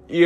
Yo,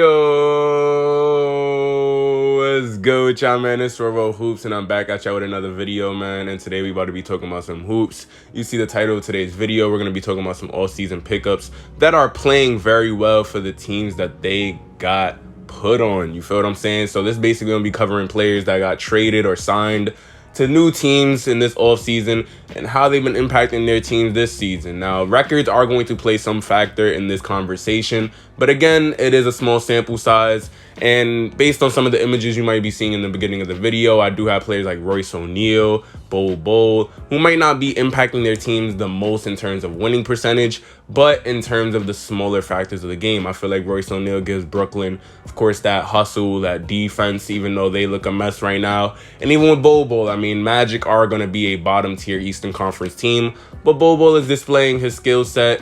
let's go with y'all, man. It's Robo Hoops, and I'm back at y'all with another video, man. And today we about to be talking about some hoops. You see the title of today's video. We're going to be talking about some all-season pickups that are playing very well for the teams that they got put on. You feel what I'm saying? So this is basically going to be covering players that got traded or signed to new teams in this offseason and how they've been impacting their teams this season. Now, records are going to play some factor in this conversation, but again, it is a small sample size, and based on some of the images you might be seeing in the beginning of the video, I do have players like Royce O'Neal, Bol, who might not be impacting their teams the most in terms of winning percentage, but in terms of the smaller factors of the game. I feel like Royce O'Neal gives Brooklyn, of course, that hustle, that defense, even though they look a mess right now. And even with Bol, I mean, Magic are going to be a bottom tier Eastern Conference team, but Bol is displaying his skill set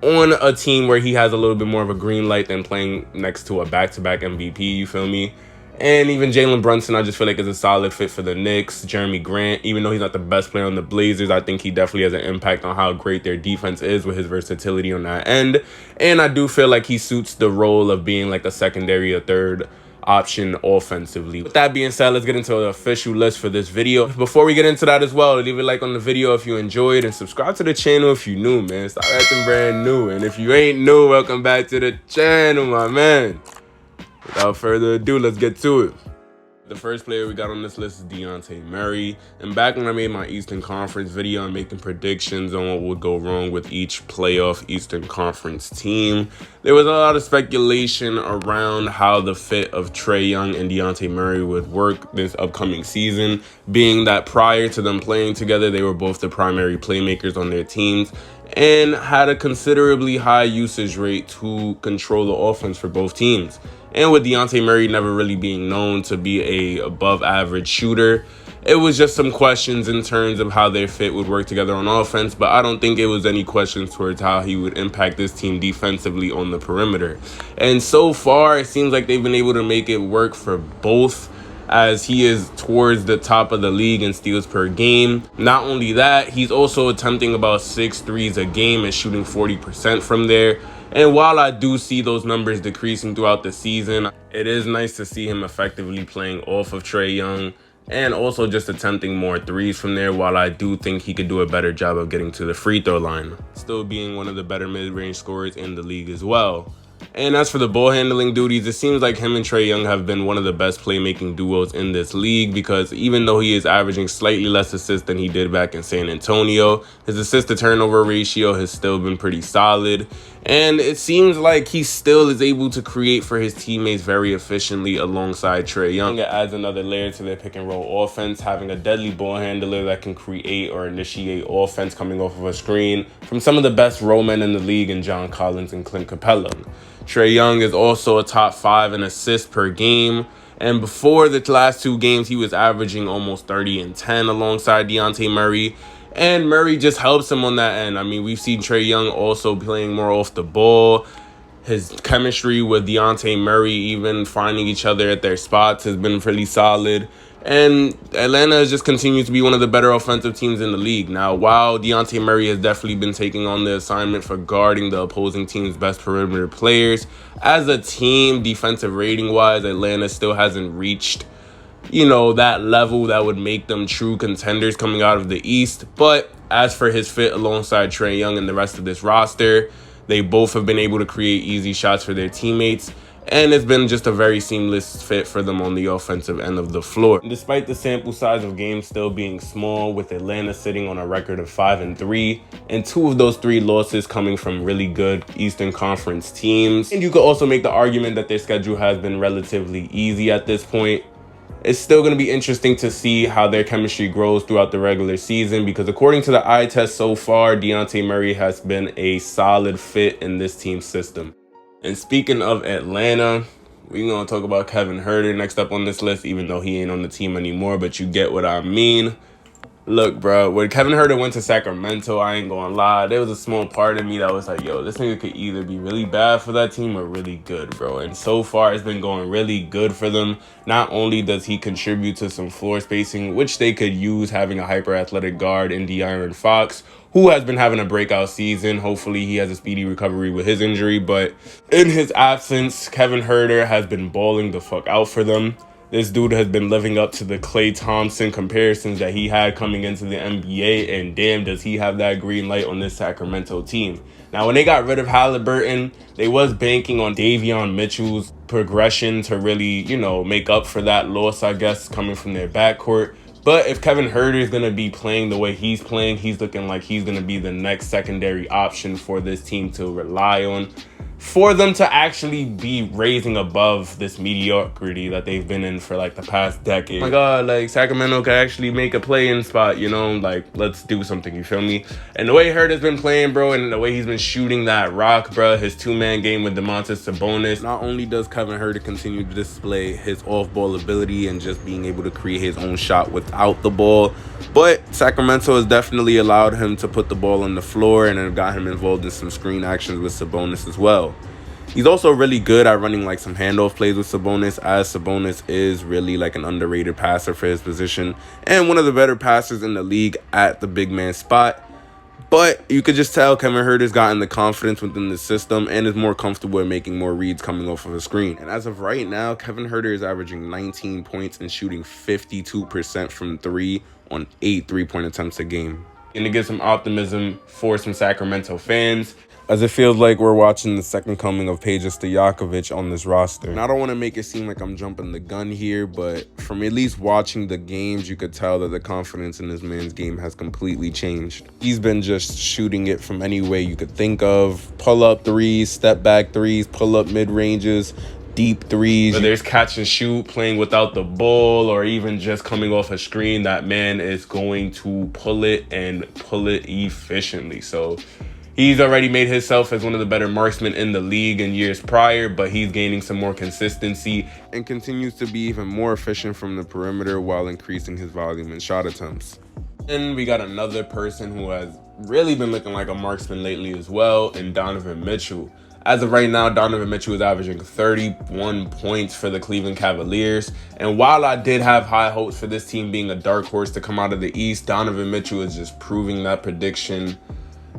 on a team where he has a little bit more of a green light than playing next to a back-to-back MVP, you feel me? And even Jalen Brunson, I just feel like is a solid fit for the Knicks. Jeremy Grant, even though he's not the best player on the Blazers, I think he definitely has an impact on how great their defense is with his versatility on that end. And I do feel like he suits the role of being like a secondary or third option offensively. With that being said, let's get into the official list for this video. Before we get into that as well, leave a like on the video if you enjoyed and subscribe to the channel if you new, man. Stop acting brand new. And if you ain't new, welcome back to the channel, my man. Without further ado, let's get to it. The first player we got on this list is Dejounte Murray. And back when I made my Eastern Conference video and making predictions on what would go wrong with each playoff Eastern Conference team, there was a lot of speculation around how the fit of Trae Young and Dejounte Murray would work this upcoming season, being that prior to them playing together, they were both the primary playmakers on their teams and had a considerably high usage rate to control the offense for both teams. And with Dejounte Murray never really being known to be a above average shooter, it was just some questions in terms of how their fit would work together on offense, but I don't think it was any questions towards how he would impact this team defensively on the perimeter. And so far, it seems like they've been able to make it work for both, as he is towards the top of the league in steals per game. Not only that, he's also attempting about 6 threes a game and shooting 40% from there. And while I do see those numbers decreasing throughout the season, it is nice to see him effectively playing off of Trae Young and also just attempting more threes from there, while I do think he could do a better job of getting to the free throw line, still being one of the better mid-range scorers in the league as well. And as for the ball handling duties, it seems like him and Trae Young have been one of the best playmaking duos in this league, because even though he is averaging slightly less assists than he did back in San Antonio, his assist to turnover ratio has still been pretty solid. And it seems like he still is able to create for his teammates very efficiently alongside Trae Young. It adds another layer to their pick and roll offense, having a deadly ball handler that can create or initiate offense coming off of a screen from some of the best roll men in the league in John Collins and Clint Capella. Trae Young is also a top 5 in assists per game. And before the last 2 games, he was averaging almost 30 and 10 alongside Dejounte Murray. And Murray just helps him on that end. I mean, we've seen Trae Young also playing more off the ball. His chemistry with Dejounte Murray, even finding each other at their spots, has been pretty solid. And Atlanta has just continued to be one of the better offensive teams in the league. Now, while Dejounte Murray has definitely been taking on the assignment for guarding the opposing team's best perimeter players, as a team, defensive rating-wise, Atlanta still hasn't reached, that level that would make them true contenders coming out of the East. But as for his fit alongside Trae Young and the rest of this roster, they both have been able to create easy shots for their teammates, and it's been just a very seamless fit for them on the offensive end of the floor. Despite the sample size of games still being small, with Atlanta sitting on a record of 5-3, and 2 of those 3 losses coming from really good Eastern Conference teams. And you could also make the argument that their schedule has been relatively easy at this point. It's still going to be interesting to see how their chemistry grows throughout the regular season, because according to the eye test so far, Dejounte Murray has been a solid fit in this team's system. And speaking of Atlanta, we're going to talk about Kevin Huerter next up on this list, even though he ain't on the team anymore, but you get what I mean. Look, bro, when Kevin Huerter went to Sacramento, I ain't gonna lie, there was a small part of me that was like, yo, this nigga could either be really bad for that team or really good, bro. And so far, it's been going really good for them. Not only does he contribute to some floor spacing, which they could use having a hyper-athletic guard in De'Aaron Fox, who has been having a breakout season. Hopefully, he has a speedy recovery with his injury. But in his absence, Kevin Huerter has been balling the fuck out for them. This dude has been living up to the Klay Thompson comparisons that he had coming into the NBA, and damn, does he have that green light on this Sacramento team. Now, when they got rid of Halliburton, they was banking on Davion Mitchell's progression to really, you know, make up for that loss, I guess, coming from their backcourt. But if Kevin Huerter is going to be playing the way he's playing, he's looking like he's going to be the next secondary option for this team to rely on, for them to actually be raising above this mediocrity that they've been in for like the past decade. Oh my God, like Sacramento could actually make a play-in spot, you know, like let's do something, you feel me? And the way Huerter's been playing, bro, and the way he's been shooting that rock, bro, his two-man game with Domantas Sabonis, not only does Kevin Huerter continue to display his off-ball ability and just being able to create his own shot without the ball, but Sacramento has definitely allowed him to put the ball on the floor and have got him involved in some screen actions with Sabonis as well. He's also really good at running like some handoff plays with Sabonis, as Sabonis is really like an underrated passer for his position and one of the better passers in the league at the big man spot. But you could just tell Kevin Huerter's gotten the confidence within the system and is more comfortable at making more reads coming off of a screen. And as of right now, Kevin Huerter is averaging 19 points and shooting 52% from three on 8 3-point attempts a game. And to give some optimism for some Sacramento fans, as it feels like we're watching the second coming of Peja Stojakovic on this roster. And I don't want to make it seem like I'm jumping the gun here, but from at least watching the games, you could tell that the confidence in this man's game has completely changed. He's been just shooting it from any way you could think of. Pull-up threes, step-back threes, pull-up mid-ranges, deep threes. Whether it's catch and shoot, playing without the ball, or even just coming off a screen, that man is going to pull it and pull it efficiently. So he's already made himself as one of the better marksmen in the league in years prior, but he's gaining some more consistency and continues to be even more efficient from the perimeter while increasing his volume and shot attempts. And we got another person who has really been looking like a marksman lately as well, in Donovan Mitchell. As of right now, Donovan Mitchell is averaging 31 points for the Cleveland Cavaliers. And while I did have high hopes for this team being a dark horse to come out of the East, Donovan Mitchell is just proving that prediction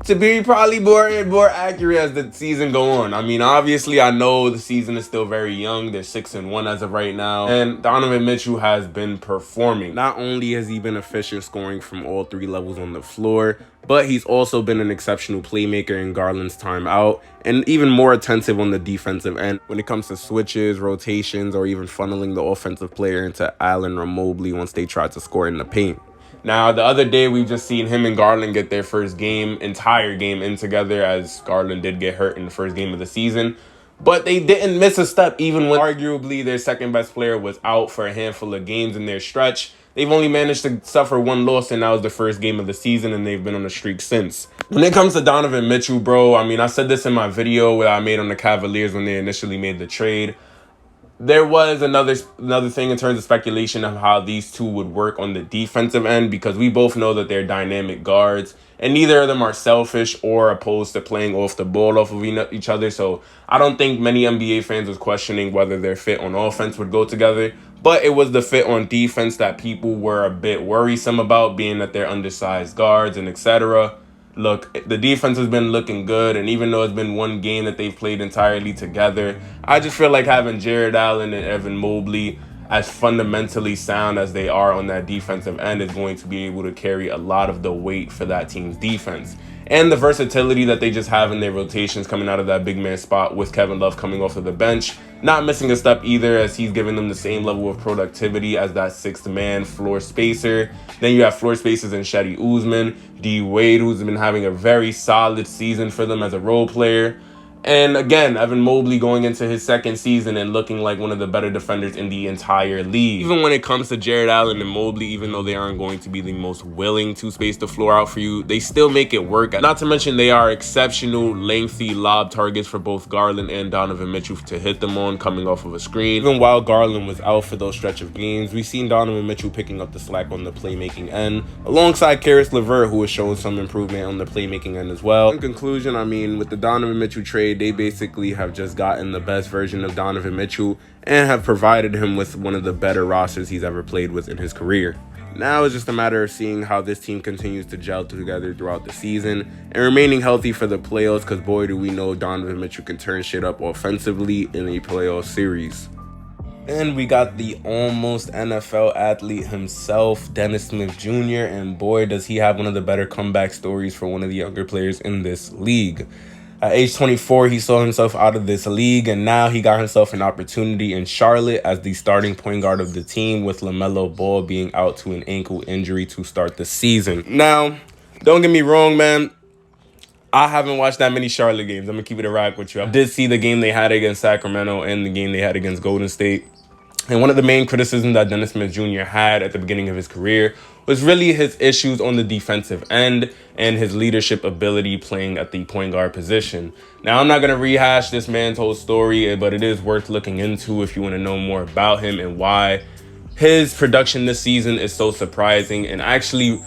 to be probably more accurate as the season go on. I mean, obviously, I know the season is still very young. They're 6-1 as of right now. And Donovan Mitchell has been performing. Not only has he been efficient scoring from all three levels on the floor, but he's also been an exceptional playmaker in Garland's time out, and even more attentive on the defensive end when it comes to switches, rotations, or even funneling the offensive player into Allen or Mobley once they try to score in the paint. Now, the other day, we've just seen him and Garland get their first entire game in together, as Garland did get hurt in the first game of the season. But they didn't miss a step, even when arguably their second best player was out for a handful of games in their stretch. They've only managed to suffer one loss, and that was the first game of the season, and they've been on a streak since. When it comes to Donovan Mitchell, bro, I mean, I said this in my video that I made on the Cavaliers when they initially made the trade. There was another thing in terms of speculation of how these two would work on the defensive end, because we both know that they're dynamic guards and neither of them are selfish or opposed to playing off the ball off of each other. So I don't think many NBA fans was questioning whether their fit on offense would go together, but it was the fit on defense that people were a bit worrisome about, being that they're undersized guards and etc. Look, the defense has been looking good, and even though it's been one game that they've played entirely together, I just feel like having Jared Allen and Evan Mobley, as fundamentally sound as they are on that defensive end, is going to be able to carry a lot of the weight for that team's defense. And the versatility that they just have in their rotations coming out of that big man spot, with Kevin Love coming off of the bench, not missing a step either, as he's giving them the same level of productivity as that sixth man floor spacer. Then you have floor spacers in Shetty Usman, D Wade, who's been having a very solid season for them as a role player. And again, Evan Mobley going into his second season and looking like one of the better defenders in the entire league. Even when it comes to Jared Allen and Mobley, even though they aren't going to be the most willing to space the floor out for you, they still make it work. Not to mention they are exceptional, lengthy lob targets for both Garland and Donovan Mitchell to hit them on coming off of a screen. Even while Garland was out for those stretch of games, we've seen Donovan Mitchell picking up the slack on the playmaking end, alongside Karis LeVert, who has shown some improvement on the playmaking end as well. In conclusion, I mean, with the Donovan Mitchell trade, they basically have just gotten the best version of Donovan Mitchell and have provided him with one of the better rosters he's ever played with in his career. Now it's just a matter of seeing how this team continues to gel together throughout the season and remaining healthy for the playoffs, because boy, do we know Donovan Mitchell can turn shit up offensively in a playoff series. And we got the almost NFL athlete himself, Dennis Smith Jr., and boy, does he have one of the better comeback stories for one of the younger players in this league. At age 24, he saw himself out of this league, and now he got himself an opportunity in Charlotte as the starting point guard of the team, with LaMelo Ball being out to an ankle injury to start the season. Now, don't get me wrong, man. I haven't watched that many Charlotte games. I'm going to keep it a rack with you. I did see the game they had against Sacramento and the game they had against Golden State. And one of the main criticisms that Dennis Smith Jr. had at the beginning of his career was really his issues on the defensive end and his leadership ability playing at the point guard position. Now, I'm not going to rehash this man's whole story, but it is worth looking into if you want to know more about him and why his production this season is so surprising and actually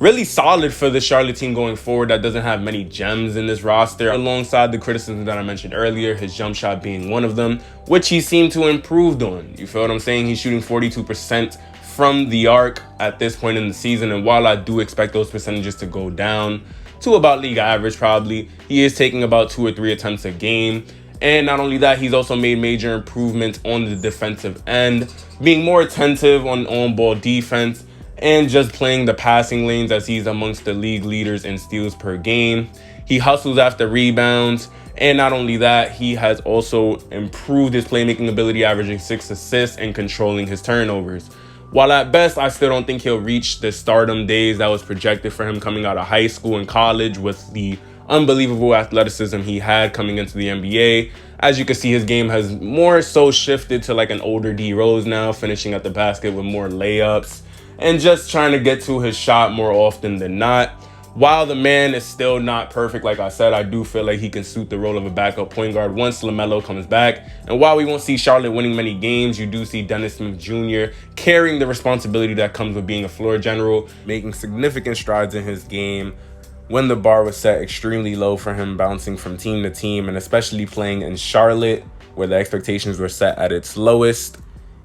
really solid for the Charlotte team going forward that doesn't have many gems in this roster, alongside the criticism that I mentioned earlier, his jump shot being one of them, which he seemed to improved on. You feel what I'm saying? He's shooting 42% from the arc at this point in the season, and while I do expect those percentages to go down to about league average probably, he is taking about 2 or 3 attempts a game. And not only that, he's also made major improvements on the defensive end, being more attentive on on-ball defense, and just playing the passing lanes as he's amongst the league leaders in steals per game. He hustles after rebounds, and not only that, he has also improved his playmaking ability, averaging 6 assists and controlling his turnovers. While at best, I still don't think he'll reach the stardom days that was projected for him coming out of high school and college with the unbelievable athleticism he had coming into the NBA. As you can see, his game has more so shifted to like an older D Rose now, finishing at the basket with more layups and just trying to get to his shot more often than not. While the man is still not perfect, like I said, I do feel like he can suit the role of a backup point guard once LaMelo comes back. And while we won't see Charlotte winning many games, you do see Dennis Smith Jr. carrying the responsibility that comes with being a floor general, making significant strides in his game when the bar was set extremely low for him, bouncing from team to team, and especially playing in Charlotte where the expectations were set at its lowest.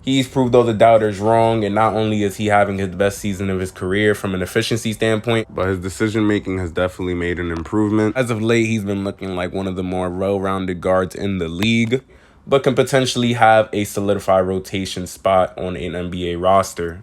He's proved all the doubters wrong, and not only is he having his best season of his career from an efficiency standpoint, but his decision-making has definitely made an improvement. As of late, he's been looking like one of the more well-rounded guards in the league, but can potentially have a solidified rotation spot on an NBA roster.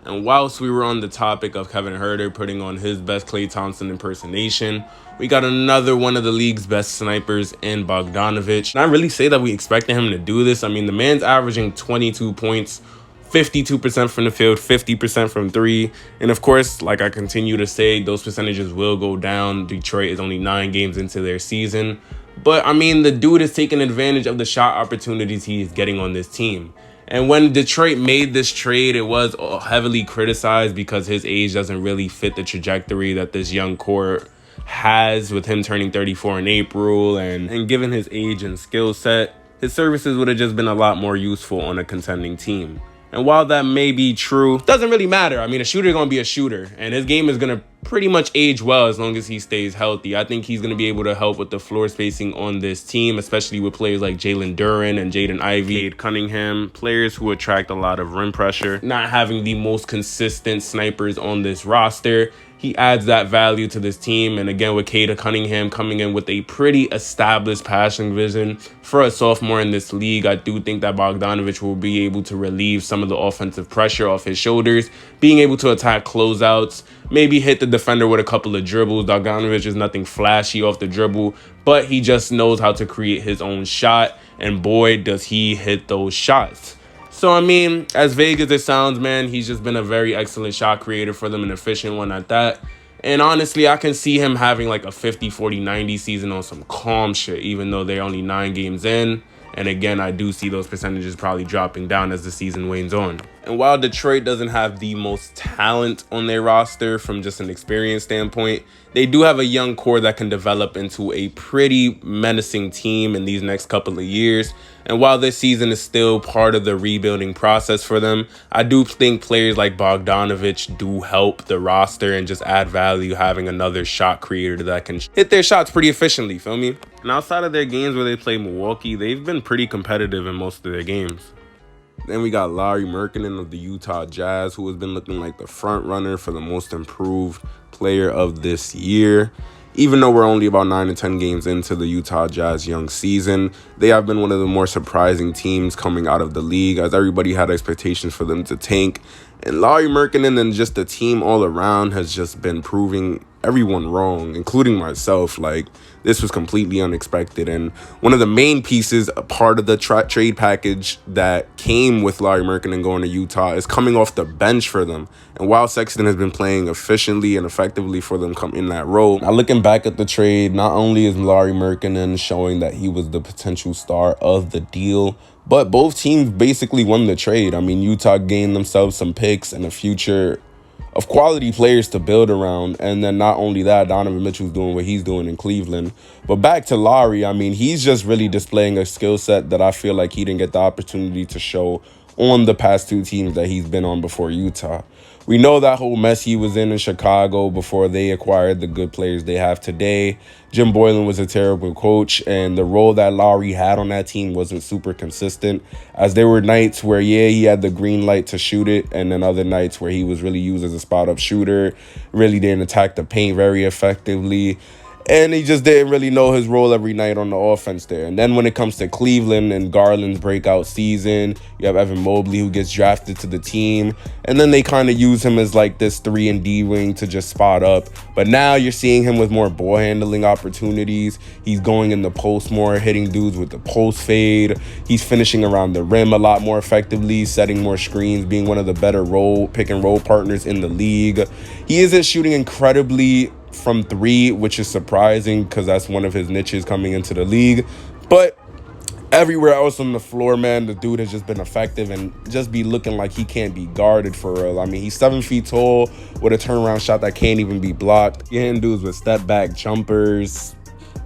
And whilst we were on the topic of Kevin Huerter putting on his best Klay Thompson impersonation, we got another one of the league's best snipers in Bogdanovic. And I really say that we expected him to do this. I mean, the man's averaging 22 points, 52% from the field, 50% from three. And of course, like I continue to say, those percentages will go down. Detroit is only 9 games into their season. But I mean, the dude is taking advantage of the shot opportunities he's getting on this team. And when Detroit made this trade, it was heavily criticized because his age doesn't really fit the trajectory that this young core has, with him turning 34 in April. And given his age and skill set, his services would have just been a lot more useful on a contending team. And while that may be true, doesn't really matter. I mean, a shooter is going to be a shooter, and his game is going to pretty much age well as long as he stays healthy. I think he's going to be able to help with the floor spacing on this team, especially with players like Jalen Duren and Jaden Ivey, Cade Cunningham, players who attract a lot of rim pressure. Not having the most consistent snipers on this roster, he adds that value to this team. And again, with Cade Cunningham coming in with a pretty established passing vision for a sophomore in this league, I do think that Bogdanovic will be able to relieve some of the offensive pressure off his shoulders, being able to attack closeouts, maybe hit the defender with a couple of dribbles. Bogdanovic is nothing flashy off the dribble, but he just knows how to create his own shot, and boy, does he hit those shots. So, I mean, as vague as it sounds, man, he's just been a very excellent shot creator for them, an efficient one at that. And honestly, I can see him having like a 50, 40, 90 season on some calm shit, even though they're only 9 games in. And again, I do see those percentages probably dropping down as the season wanes on. And while Detroit doesn't have the most talent on their roster from just an experience standpoint, they do have a young core that can develop into a pretty menacing team in these next couple of years. And while this season is still part of the rebuilding process for them, I do think players like Bogdanovic do help the roster and just add value, having another shot creator that can hit their shots pretty efficiently, feel me? And outside of their games where they play Milwaukee, they've been pretty competitive in most of their games. Then we got Lauri Markkanen of the Utah Jazz, who has been looking like the front runner for the most improved player of this year. Even though we're only about 9 to 10 games into the Utah Jazz young season, they have been one of the more surprising teams coming out of the league, as everybody had expectations for them to tank. And Lauri Markkanen and just the team all around has just been proving everyone wrong, including myself. Like, this was completely unexpected. And one of the main pieces, a part of the trade package that came with Lauri Markkanen going to Utah, is coming off the bench for them. And while Sexton has been playing efficiently and effectively for them come in that role, now looking back at the trade, not only is Lauri Markkanen showing that he was the potential star of the deal, but both teams basically won the trade. I mean, Utah gained themselves some picks and a future of quality players to build around. And then not only that, Donovan Mitchell's doing what he's doing in Cleveland. But back to Lauri, I mean, he's just really displaying a skill set that I feel like he didn't get the opportunity to show on the past 2 teams that he's been on before Utah. We know that whole mess he was in Chicago before they acquired the good players they have today. Jim Boylen was a terrible coach, and the role that Lauri had on that team wasn't super consistent, as there were nights where, yeah, he had the green light to shoot it, and then other nights where he was really used as a spot-up shooter, really didn't attack the paint very effectively. And he just didn't really know his role every night on the offense there. And then when it comes to Cleveland and Garland's breakout season, you have Evan Mobley, who gets drafted to the team. And then they kind of use him as like this 3-and-D wing to just spot up. But now you're seeing him with more ball handling opportunities. He's going in the post more, hitting dudes with the post fade. He's finishing around the rim a lot more effectively, setting more screens, being one of the better pick and roll partners in the league. He isn't shooting incredibly from 3, which is surprising because that's one of his niches coming into the league. But everywhere else on the floor, man, the dude has just been effective and just be looking like he can't be guarded for real. I mean, he's 7 feet tall with a turnaround shot that can't even be blocked. Getting dudes with step back jumpers.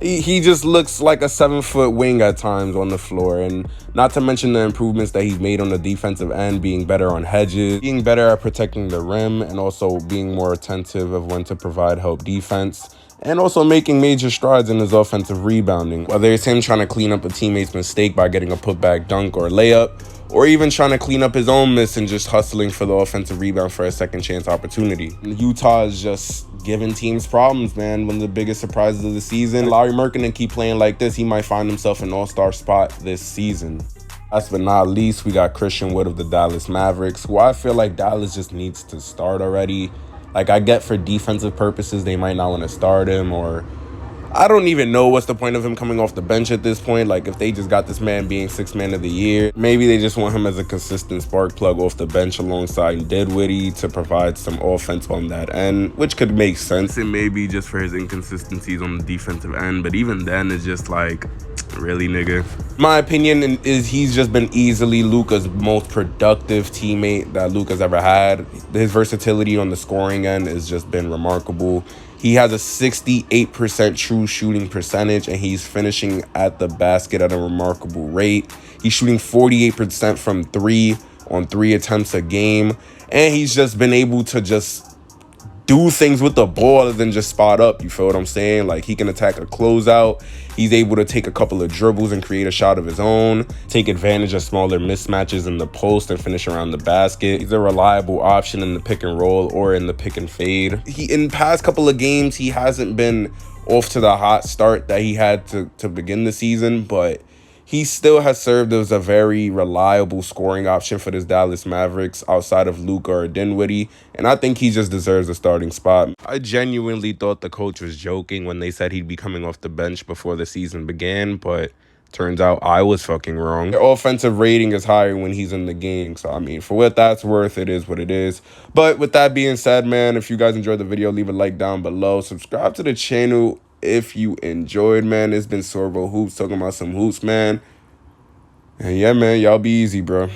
He just looks like a 7-foot wing at times on the floor. And not to mention the improvements that he's made on the defensive end, being better on hedges, being better at protecting the rim, and also being more attentive of when to provide help defense, and also making major strides in his offensive rebounding. Whether it's him trying to clean up a teammate's mistake by getting a putback dunk or layup, or even trying to clean up his own miss and just hustling for the offensive rebound for a second chance opportunity. Utah is just giving teams problems, man. One of the biggest surprises of the season. Lauri Markkanen keep playing like this, he might find himself an all-star spot this season. Last but not least, we got Christian Wood of the Dallas Mavericks, who I feel like Dallas just needs to start already. Like, I get for defensive purposes, they might not want to start him, or I don't even know what's the point of him coming off the bench at this point. Like, if they just got this man being 6th man of the year, maybe they just want him as a consistent spark plug off the bench alongside Dinwiddie to provide some offense on that end, which could make sense. And maybe just for his inconsistencies on the defensive end, but even then, it's just like, really, nigga? My opinion is he's just been easily Luka's most productive teammate that Luka's ever had. His versatility on the scoring end has just been remarkable. He has a 68% true shooting percentage, and he's finishing at the basket at a remarkable rate. He's shooting 48% from 3 on 3 attempts a game, and he's just been able to just do things with the ball other than just spot up. You feel what I'm saying? Like, he can attack a closeout. He's able to take a couple of dribbles and create a shot of his own, take advantage of smaller mismatches in the post and finish around the basket. He's a reliable option in the pick and roll or in the pick and fade. In the past couple of games, he hasn't been off to the hot start that he had to begin the season, but he still has served as a very reliable scoring option for this Dallas Mavericks outside of Luka or Dinwiddie, and I think he just deserves a starting spot. I genuinely thought the coach was joking when they said he'd be coming off the bench before the season began, but Turns out I was fucking wrong. Their offensive rating is higher when he's in the game. So, I mean, for what that's worth, it is what it is. But with that being said, man, if you guys enjoyed the video, leave a like down below. Subscribe to the channel if you enjoyed, man. It's been Sorvo Hoops talking about some hoops, man. And yeah, man, y'all be easy, bro.